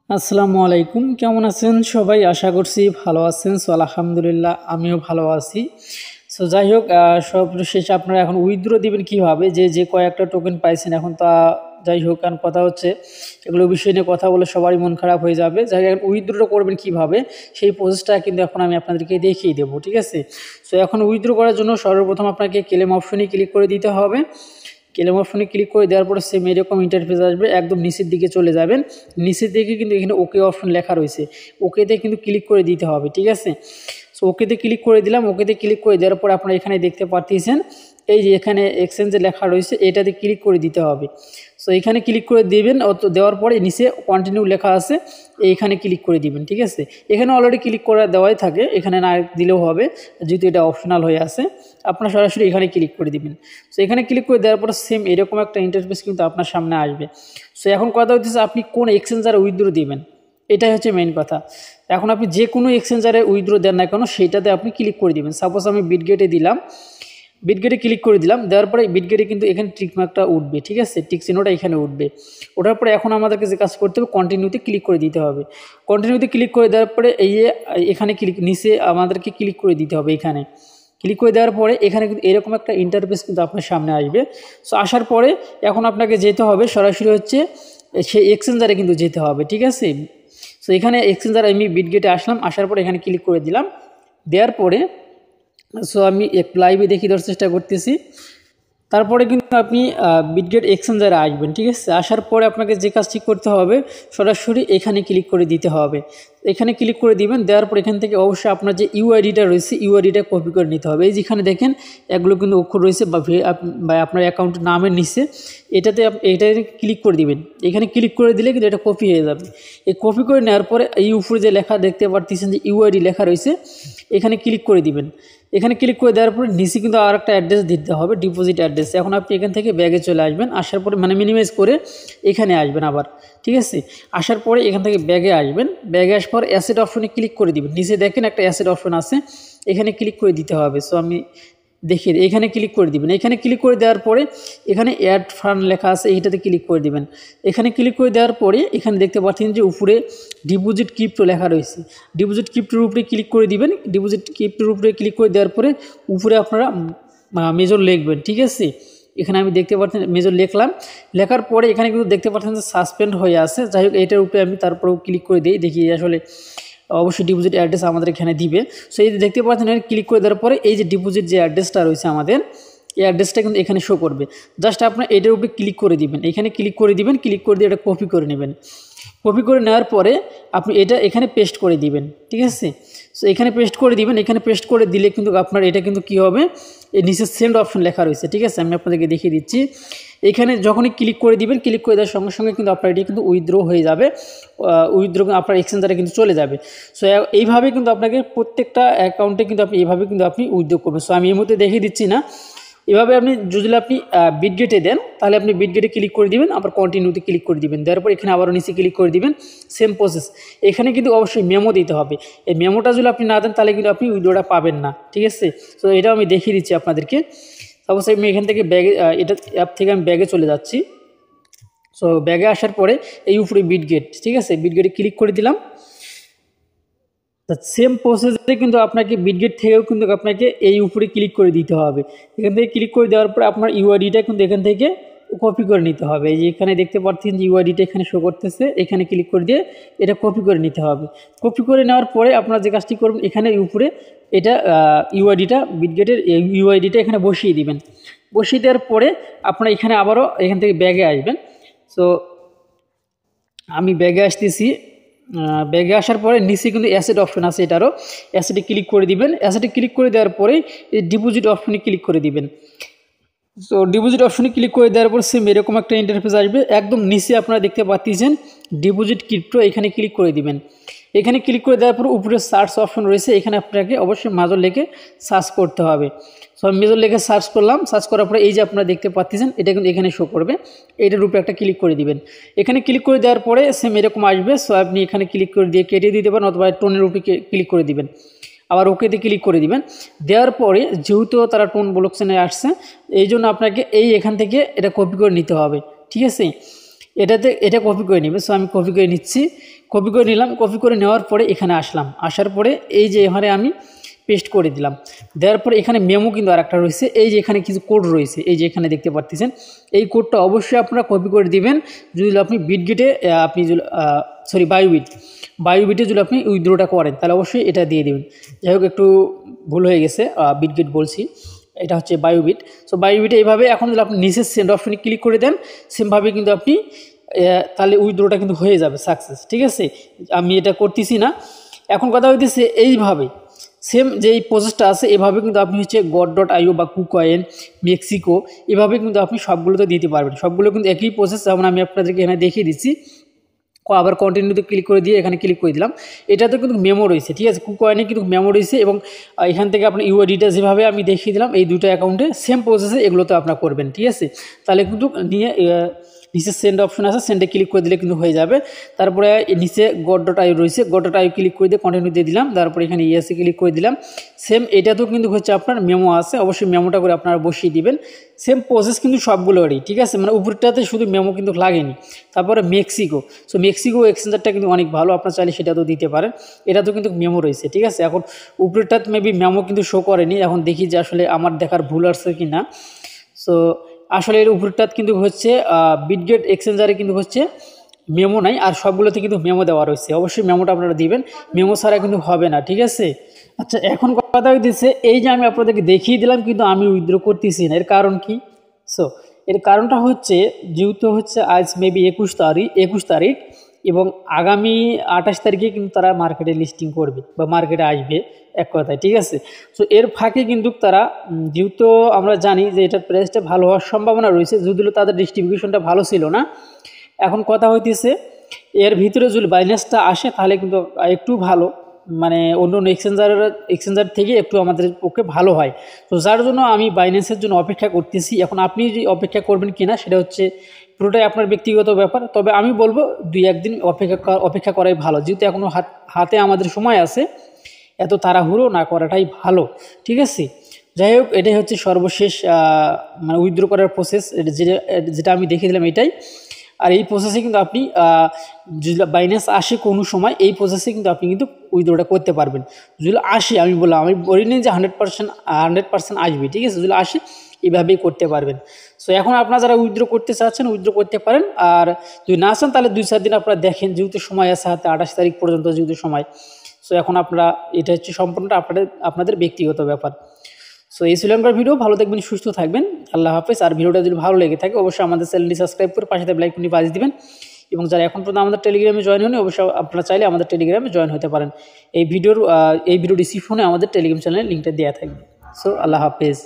আসসালামু আলাইকুম, কেমন আছেন সবাই? আশা করছি ভালো আছেন। সো আলহামদুলিল্লাহ আমিও ভালো আছি। সো যাই হোক, সব শেষে আপনারা এখন উইথড্র দিবেন কিভাবে, যে যে কয়েকটা টোকেন পাইছেন এখন তা যাই হোক, কারণ কথা হচ্ছে এগুলো বিষয় নিয়ে কথা বলে সবারই মন খারাপ হয়ে যাবে। যাই হোক, এখন উইথড্র করবেন কিভাবে সেই প্রসেসটা কিন্তু এখন আমি আপনাদেরকে দেখিয়ে দেবো, ঠিক আছে? সো এখন উইথড্র করার জন্য সর্বপ্রথম আপনাকে ক্লেম অপশনে ক্লিক করে দিতে হবে। ক্লেম অপশনে ক্লিক করে দেওয়ার পরে সেম এরকম ইন্টারফেস আসবে, একদম নিচের দিকে চলে যাবেন। নিচের দিকে কিন্তু এখানে ওকে অপশন লেখা রয়েছে, ওকেতে কিন্তু ক্লিক করে দিতে হবে, ঠিক আছে? সো ওকেতে ক্লিক করে দিলাম। ওকেতে ক্লিক করে দেওয়ার পর আপনারা এখানে দেখতে পাচ্ছেন এই যে এখানে এক্সচেঞ্জে লেখা রয়েছে, এটাতে ক্লিক করে দিতে হবে। সো এখানে ক্লিক করে দেবেন, দেওয়ার পরে নিচে কন্টিনিউ লেখা আছে, এইখানে ক্লিক করে দিবেন, ঠিক আছে? এখানে অলরেডি ক্লিক করা দেওয়াই থাকে, এখানে না দিলেও হবে যেহেতু এটা অপশনাল হয়ে আছে। আপনারা সরাসরি এখানে ক্লিক করে দিবেন। সো এখানে ক্লিক করে দেওয়ার পর সেম এরকম একটা ইন্টারফেস কিন্তু আপনার সামনে আসবে। সো এখন কথা হচ্ছে আপনি কোন এক্সচেঞ্জারে উইথড্র দিবেন, এটাই হচ্ছে মেইন কথা। এখন আপনি যে কোনো এক্সচেঞ্জারে উইথড্র দেন না কেন সেইটাতে আপনি ক্লিক করে দিবেন। সাপোজ আমি বিটগেটে দিলাম, বিটগেটে ক্লিক করে দিলাম, দেওয়ার পরে বিটগেটে কিন্তু এখানে টিক মার্কটা উঠবে, ঠিক আছে? টিক চিহ্নটা এখানে উঠবে। ওঠার পরে এখন আমাদেরকে যে কাজ করতে হবে, কন্টিনিউতে ক্লিক করে দিতে হবে। কন্টিনিউতে ক্লিক করে দেওয়ার পরে এই যে এখানে ক্লিক, নিচে আমাদেরকে ক্লিক করে দিতে হবে। এখানে ক্লিক করে দেওয়ার পরে এখানে কিন্তু এরকম একটা ইন্টারফেস কিন্তু আপনার সামনে আসবে। সো আসার পরে এখন আপনাকে যেতে হবে সরাসরি হচ্ছে সেই এক্সচেঞ্জারে কিন্তু যেতে হবে, ঠিক আছে? সো এখানে এক্সচেঞ্জার আমি বিটগেটে আসলাম, আসার পরে এখানে ক্লিক করে দিলাম। দেওয়ার পরে সো আমি একটু লাইভে দেখিয়ে দেওয়ার চেষ্টা করতেছি। তারপরে কিন্তু আপনি বিটগেট এক্সচেঞ্জারে আসবেন, ঠিক আছে? আসার পরে আপনাকে যে কাজটি করতে হবে, সরাসরি এখানে ক্লিক করে দিতে হবে। এখানে ক্লিক করে দিবেন, দেওয়ার পর এখান থেকে অবশ্যই আপনার যে ইউআইডিটা রয়েছে, ইউআইডিটা কপি করে নিতে হবে। এই যেখানে দেখেন এগুলো কিন্তু অক্ষর রয়েছে বা আপনার অ্যাকাউন্টের নামের নিচে, এটাতে ক্লিক করে দিবেন। এখানে ক্লিক করে দিলে কিন্তু এটা কপি হয়ে যাবে। এই কপি করে নেওয়ার পরে এই উপরে যে লেখা দেখতে পাচ্ছেন যে ইউআইডি লেখা রয়েছে, এখানে ক্লিক করে দিবেন। এখানে ক্লিক করে দেওয়ার পরে নিচে কিন্তু আর একটা অ্যাড্রেস দিতে হবে, ডিপোজিট অ্যাড্রেস। এখন আপনি এখান থেকে ব্যাগে চলে আসবেন, আসার পরে মানে মিনিমাইজ করে এখানে আসবেন আবার, ঠিক আছে? আসার পরে এখান থেকে ব্যাগে আসবেন, ব্যাগে আসার পর অ্যাসেট অপশনে ক্লিক করে দিবেন। নিচে দেখেন একটা অ্যাসেট অপশন আছে, এখানে ক্লিক করে দিতে হবে। সো আমি দেখিয়ে এখানে ক্লিক করে দিবেন। এখানে ক্লিক করে দেওয়ার পরে এখানে অ্যাড ফান্ড লেখা আছে, এইটাতে ক্লিক করে দিবেন। এখানে ক্লিক করে দেওয়ার পরে এখানে দেখতে পাচ্ছেন যে উপরে ডিপোজিট ক্রিপ্টো লেখা রয়েছে, ডিপোজিট ক্রিপ্টোর উপরে ক্লিক করে দিবেন। ডিপোজিট ক্রিপ্টোর উপরে ক্লিক করে দেওয়ার পরে উপরে আপনারা মেজর লিখবেন, ঠিক আছে? এখানে আমি দেখতে পাচ্ছেন মেজর লিখলাম। লেখার পরে এখানে কিন্তু দেখতে পাচ্ছেন যে সাসপেন্ড হয়ে আছে। যাই হোক, এটার উপরে আমি তারপরেও ক্লিক করে দিই, দেখি আসলে অবশ্যই ডিপোজিট অ্যাড্রেস আমাদের এখানে দিবে। সো এই দেখতে পাচ্ছেন ক্লিক করে দেওয়ার পরে এই যে ডিপোজিট যে অ্যাড্রেসটা রয়েছে আমাদের, এই অ্যাড্রেসটা কিন্তু এখানে শো করবে। জাস্ট আপনার এটার উপরে ক্লিক করে দিবেন, এখানে ক্লিক করে দিবেন, ক্লিক করে দিয়ে এটা কপি করে নেবেন। কপি করে নেওয়ার পরে আপনি এটা এখানে পেস্ট করে দিবেন, ঠিক আছে? সো এখানে পেস্ট করে দিবেন। এখানে পেস্ট করে দিলে কিন্তু আপনার এটা কিন্তু কী হবে, এই নিচে সেন্ড অপশন লেখা রয়েছে, ঠিক আছে? আমি আপনাদেরকে দেখিয়ে দিচ্ছি। এখানে যখনই ক্লিক করে দিবেন, ক্লিক করে দেওয়ার সঙ্গে সঙ্গে কিন্তু আপনার এটি কিন্তু উইথড্র হয়ে যাবে, উইথড্র আপনার এক্সচেঞ্জারে কিন্তু চলে যাবে। সো এইভাবে কিন্তু আপনাকে প্রত্যেকটা অ্যাকাউন্টে কিন্তু আপনি এইভাবে কিন্তু আপনি উইথড্র করবেন। সো আমি এই মুহূর্তে দেখিয়ে দিচ্ছি না। এভাবে আপনি যদি বিটগেটে দেন, তাহলে আপনি বিটগেটে ক্লিক করে দিবেন, আবার কন্টিনিউতে ক্লিক করে দিবেন। দেওয়ার পর এখানে আবারও নিচে ক্লিক করে দিবেন, সেম প্রসেস। এখানে কিন্তু অবশ্যই মেমো দিতে হবে। এই মেমোটা যদি আপনি না দেন তাহলে কিন্তু আপনি উইথড্রটা পাবেন না, ঠিক আছে? সো এটাও আমি দেখিয়ে দিচ্ছি আপনাদেরকে। সাপোজ আমি এখান থেকে ব্যাগে, এটা অ্যাপ থেকে আমি ব্যাগে চলে যাচ্ছি। সো ব্যাগে আসার পরে এই উপরে বিটগেট, ঠিক আছে? বিটগেটে ক্লিক করে দিলাম। সেম প্রসেসে কিন্তু আপনাকে বিটগেট থেকেও কিন্তু আপনাকে এই উপরে ক্লিক করে দিতে হবে। এখান থেকে ক্লিক করে দেওয়ার পর আপনার ইউআইডিটা কিন্তু এখান থেকে কপি করে নিতে হবে। এই যে এখানে দেখতে পাচ্ছেন যে ইউআইডিটা এখানে শো করতেছে, এখানে ক্লিক করে দিয়ে এটা কপি করে নিতে হবে। কপি করে নেওয়ার পরে আপনারা যে কাজটি করবেন, এখানে উপরে এটা ইউআইডিটা, বিটগেটের ইউআইডিটা এখানে বসিয়ে দিবেন। বসিয়ে দেওয়ার পরে আপনারা এখানে আবারও এখান থেকে ব্যাগে আসবেন। সো আমি ব্যাগে আসতেছি। ব্যাগে আসার পরে নিচে কিন্তু অ্যাসেট অপশন আছে, এটারও অ্যাসেটে ক্লিক করে দিবেন। অ্যাসেটে ক্লিক করে দেওয়ার পরে এই ডিপোজিট অপশনে ক্লিক করে দিবেন। সো ডিপোজিট অপশনে ক্লিক করে দেওয়ার পর সেম এরকম একটা ইন্টারফেস আসবে। একদম নিচে আপনারা দেখতে পাচ্ছেন ডিপোজিট ক্রিপ্টো, এখানে ক্লিক করে দিবেন। এখানে ক্লিক করে দেওয়ার পর উপরে সার্চ অপশন রয়েছে, এখানে আপনাকে অবশ্যই মেজর লিখে সার্চ করতে হবে। সো আমি মেজর লিখে সার্চ করলাম। সার্চ করার পরে এই যে আপনারা দেখতে পাচ্ছেন এটা কিন্তু এখানে শো করবে, এইটার উপরে একটা ক্লিক করে দিবেন। এখানে ক্লিক করে দেওয়ার পরে সেম এরকম আসবে। সো আপনি এখানে ক্লিক করে দিয়ে কেটে দিতে পারেন, অথবা টোনের উপরে ক্লিক করে দিবেন, আবার ওকেতে ক্লিক করে দিবেন। দেওয়ার পরে যেহেতু তারা টোন ব্লকচেনে আসছে, এই জন্য আপনাকে এখান থেকে এটা কপি করে নিতে হবে, ঠিক আছে? এটা কপি করে নেবে। সো আমি কপি করে নিচ্ছি। কপি করে নিলাম, কপি করে নেওয়ার পরে এখানে আসলাম, আসার পরে এই যে এখানে আমি পেস্ট করে দিলাম। দেওয়ার পরে এখানে মেমো কিন্তু আরেকটা রয়েছে, এই যে এখানে কিছু কোড রয়েছে, এই যে এখানে দেখতে পাচ্ছেন, এই কোডটা অবশ্যই আপনারা কপি করে দিবেন। যদি আপনি বিটগেটে আপনি বায়োবিটে যদি আপনি উইথড্রটা করেন তাহলে অবশ্যই এটা দিয়ে দেবেন। যাই হোক একটু ভুল হয়ে গেছে, বিটগেট বলছি, এটা হচ্ছে বায়োবিট। সো বায়োবিটে এইভাবে এখন যদি আপনি নিচের সেন্ড অপশনে ক্লিক করে দেন, সেমভাবে কিন্তু আপনি তাহলে উইথড্রটা কিন্তু হয়ে যাবে সাকসেস। ঠিক আছে, আমি এটা করতেছি না। এখন কথা হইতেছে এইভাবে সেম যে এই প্রসেসটা আছে এভাবে কিন্তু আপনি হচ্ছে god.io বা কুকয়েন, মেক্সিকো এভাবে কিন্তু আপনি সবগুলোতে দিতে পারবেন। সবগুলো কিন্তু একই প্রসেস, যেমন আমি আপনাদেরকে এখানে দেখিয়ে দিচ্ছি। আবার কন্টিনিউতে ক্লিক করে দিয়ে এখানে ক্লিক করে দিলাম, এটাতে কিন্তু মেমো রয়েছে। ঠিক আছে, কুকয়েনে কিন্তু মেমো রয়েছে এবং এখান থেকে আপনার ইউআইডিটা যেভাবে আমি দেখিয়ে দিলাম এই দুটো অ্যাকাউন্টে সেম প্রসেসে এগুলোতে আপনার করবেন। ঠিক আছে, তাহলে কিন্তু নিয়ে নিচে সেন্ড অপশন আছে, সেন্ডে ক্লিক করে দিলে কিন্তু হয়ে যাবে। তারপরে নিচে god.io রয়েছে, god.io ক্লিক করে দিয়ে কন্টিনিউ দিয়ে দিলাম, তারপরে এখানে ইয়েসে ক্লিক করে দিলাম। সেম এটাতেও কিন্তু হচ্ছে আপনার মেমো আছে, অবশ্যই মেমোটা করে আপনারা বসিয়ে দিবেন। সেম প্রসেস কিন্তু সবগুলোরই। ঠিক আছে, মানে উপরটাতে শুধু মেমো কিন্তু লাগেনি। তারপরে মেক্সিকো, সো মেক্সিকো এক্সচেঞ্জারটা কিন্তু অনেক ভালো, আপনার চাইলে সেটাতেও দিতে পারেন, এটাতেও কিন্তু মেমো রয়েছে। ঠিক আছে, এখন উপরটাতে মেবি মেমো কিন্তু শো করেনি, এখন দেখি যে আসলে আমার দেখার ভুল আসছে কি না। সো আসলে এর উপরটাত কিন্তু হচ্ছে বিটগেট এক্সচেঞ্জারে কিন্তু হচ্ছে মেমো নাই, আর সবগুলোতে কিন্তু মেমো দেওয়া রয়েছে। অবশ্যই মেমোটা আপনারা দিবেন, মেমো ছাড়া কিন্তু হবে না। ঠিক আছে, আচ্ছা এখন কথা হইতেছে এই যে আমি আপনাদেরকে দেখিয়ে দিলাম কিন্তু আমি উইথড্র করতেছি না, এর কারণ কি? সো এর কারণটা হচ্ছে যেহেতু হচ্ছে আজ মেবি 21 তারিখ এবং আগামী 28 তারিখে কিন্তু তারা মার্কেটে লিস্টিং করবে বা মার্কেটে আসবে এক কথায়। ঠিক আছে, সো এর ফাঁকে কিন্তু তারা যেহেতু আমরা জানি যে এটার প্রাইসটা ভালো হওয়ার সম্ভাবনা রয়েছে, যদিও তাদের ডিস্ট্রিবিউশনটা ভালো ছিল না। এখন কথা হইতেছে এর ভিতরে যদি বাইন্যান্সটা আসে তাহলে কিন্তু একটু ভালো, মানে অন্য অন্য এক্সচেঞ্জার থেকে একটু আমাদের পক্ষে ভালো হয়। তো যার জন্য আমি বাইন্যান্সের জন্য অপেক্ষা করতেছি। এখন আপনি যে অপেক্ষা করবেন কিনা সেটা হচ্ছে পুরোটাই আপনার ব্যক্তিগত ব্যাপার, তবে আমি বলবো 2-1 দিন অপেক্ষা করাই ভালো, যেহেতু এখনও হাতে আমাদের সময় আছে, এত তাড়াহুড়ো না করাটাই ভালো। ঠিক আছে, যাই হোক এটাই হচ্ছে সর্বশেষ মানে উইথড্র করার প্রসেস, যেটা আমি দেখিয়ে দিলাম এটাই। আর এই প্রসেসে কিন্তু আপনি যদি বাইন্যান্স আসে কোনো সময়, এই প্রসেসে কিন্তু আপনি কিন্তু উইথড্রটা করতে পারবেন। যদি আসে, আমি বললাম, আমি বলিনি যে 100% আসবে। ঠিক আছে, যদি আসে এইভাবেই করতে পারবেন। সো এখন আপনারা যারা উইথড্র করতে চাচ্ছেন উইথড্র করতে পারেন, আর যদি না চান তাহলে 2-4 দিন আপনারা দেখেন, যেহেতু সময় আছে হাতে 28 তারিখ পর্যন্ত যেহেতু সময়। সো এখন আপনারা এটা হচ্ছে সম্পূর্ণটা আপনাদের ব্যক্তিগত ব্যাপার। সো এই শ্রীলঙ্কার ভিডিও, ভালো থাকবেন, সুস্থ থাকবেন, আল্লাহ হাফেজ। আর ভিডিওটা যদি ভালো লেগে থাকে অবশ্যই আমাদের চ্যানেলটি সাবস্ক্রাইব করে পাশে থাকা লাইকটি বাজিয়ে দিবেন, এবং যারা এখন পর্যন্ত আমাদের টেলিগ্রামে জয়েন হয়নি অবশ্যই আপনারা চাইলে আমাদের টেলিগ্রামে জয়েন হতে পারেন। এই ভিডিও ডিসক্রিপশনে আমাদের টেলিগ্রাম চ্যানেলের লিঙ্কটা দেওয়া থাকবে। সো আল্লাহ হাফেজ।